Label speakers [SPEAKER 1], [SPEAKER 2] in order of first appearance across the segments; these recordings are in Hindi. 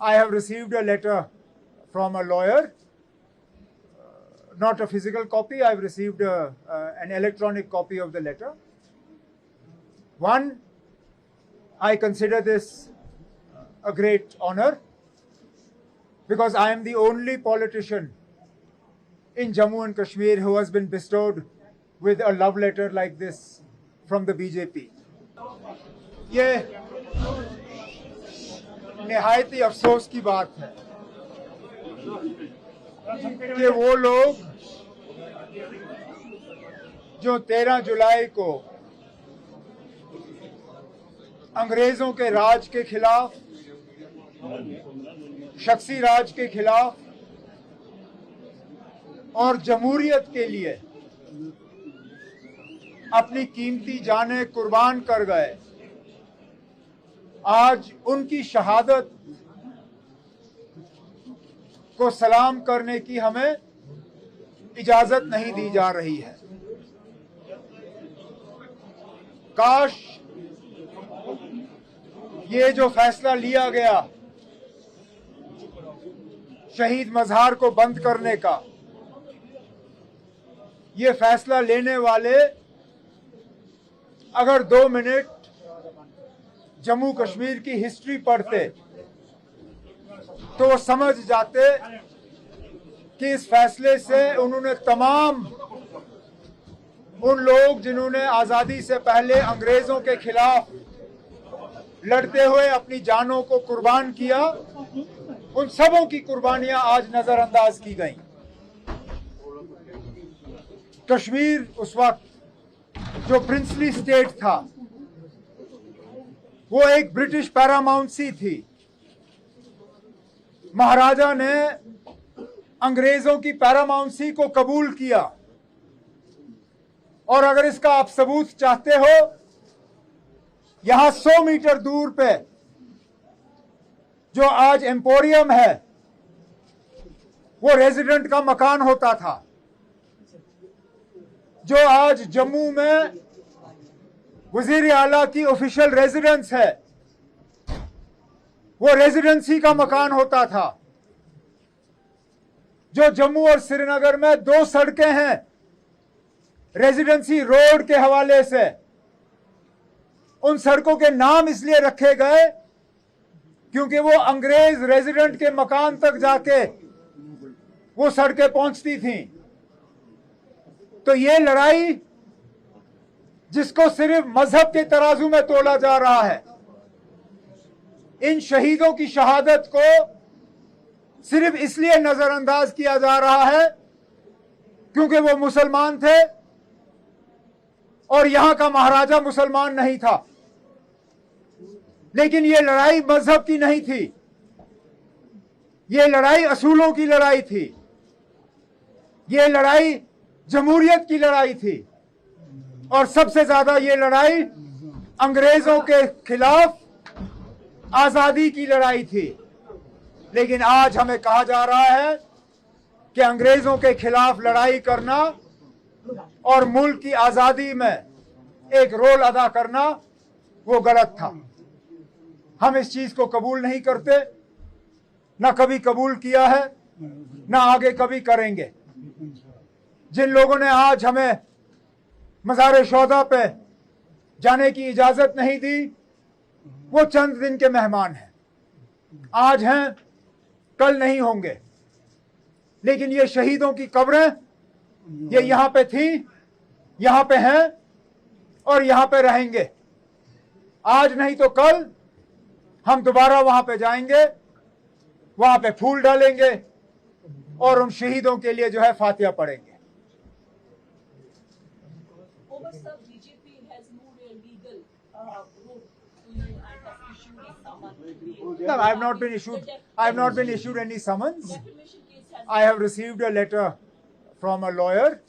[SPEAKER 1] I have received a letter from a lawyer, not a physical copy. I've received an electronic copy of the letter. One, I consider this a great honor because I am the only politician in Jammu and Kashmir who has been bestowed with a love letter like this from the BJP. ये निहायत ही अफसोस की बात है कि वो लोग जो 13 जुलाई को अंग्रेजों के राज के खिलाफ, शख्सी राज के खिलाफ और जमहूरियत के लिए अपनी कीमती जानें कुर्बान कर गए, आज उनकी शहादत को सलाम करने की हमें इजाजत नहीं दी जा रही है। काश ये जो फैसला लिया गया शहीद मज़ार को बंद करने का, ये फैसला लेने वाले अगर 2 मिनट जम्मू कश्मीर की हिस्ट्री पढ़ते तो वो समझ जाते कि इस फैसले से उन्होंने तमाम उन लोग जिन्होंने आज़ादी से पहले अंग्रेज़ों के खिलाफ लड़ते हुए अपनी जानों को कुर्बान किया, उन सबों की कुर्बानियां आज नजरअंदाज की गईं। कश्मीर उस वक्त जो प्रिंसली स्टेट था वो एक ब्रिटिश पैरामाउंसी थी। महाराजा ने अंग्रेजों की पैरामाउंसी को कबूल किया और अगर इसका आप सबूत चाहते हो, यहां 100 मीटर दूर पे जो आज एम्पोरियम है वो रेजिडेंट का मकान होता था। जो आज जम्मू में वजीर आला की ऑफिशियल रेजिडेंस है वो रेजिडेंसी का मकान होता था। जो जम्मू और श्रीनगर में 2 सड़कें हैं रेजिडेंसी रोड के हवाले से, उन सड़कों के नाम इसलिए रखे गए क्योंकि वो अंग्रेज रेजिडेंट के मकान तक जाके वो सड़कें पहुंचती थीं। तो ये लड़ाई जिसको सिर्फ मजहब के तराजू में तोला जा रहा है, इन शहीदों की शहादत को सिर्फ इसलिए नजरअंदाज किया जा रहा है क्योंकि वो मुसलमान थे और यहां का महाराजा मुसलमान नहीं था। लेकिन ये लड़ाई मजहब की नहीं थी, ये लड़ाई असूलों की लड़ाई थी, ये लड़ाई जमहूरियत की लड़ाई थी और सबसे ज्यादा ये लड़ाई अंग्रेजों के खिलाफ आजादी की लड़ाई थी। लेकिन आज हमें कहा जा रहा है कि अंग्रेजों के खिलाफ लड़ाई करना और मुल्क की आजादी में एक रोल अदा करना वो गलत था। हम इस चीज को कबूल नहीं करते, ना कभी कबूल किया है, ना आगे कभी करेंगे। जिन लोगों ने आज हमें मज़ार शोहदा पे जाने की इजाजत नहीं दी वो चंद दिन के मेहमान हैं, आज हैं कल नहीं होंगे। लेकिन ये शहीदों की कब्रें ये यहां पे थी, यहां पे हैं और यहां पे रहेंगे। आज नहीं तो कल हम दोबारा वहां पे जाएंगे, वहां पे फूल डालेंगे और उन शहीदों के लिए जो है फातिहा पढ़ेंगे। No, I have not been issued. I have not been issued any summons. I have received a letter from a lawyer,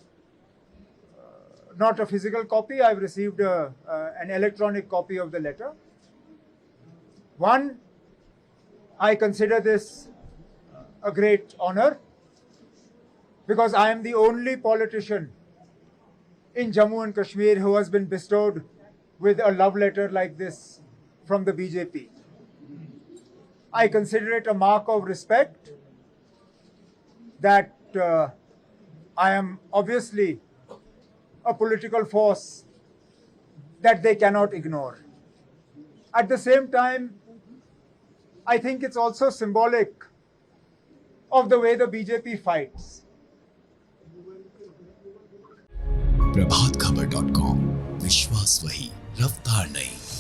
[SPEAKER 1] not a physical copy. I have received an electronic copy of the letter. One, I consider this a great honor because I am the only politician in Jammu and Kashmir who has been bestowed with a love letter like this from the BJP. I consider it a mark of respect that I am obviously a political force that they cannot ignore. At the same time, I think it's also symbolic of the way the BJP fights.
[SPEAKER 2] प्रभात खबर.com, विश्वास वही, रफ्तार नहीं।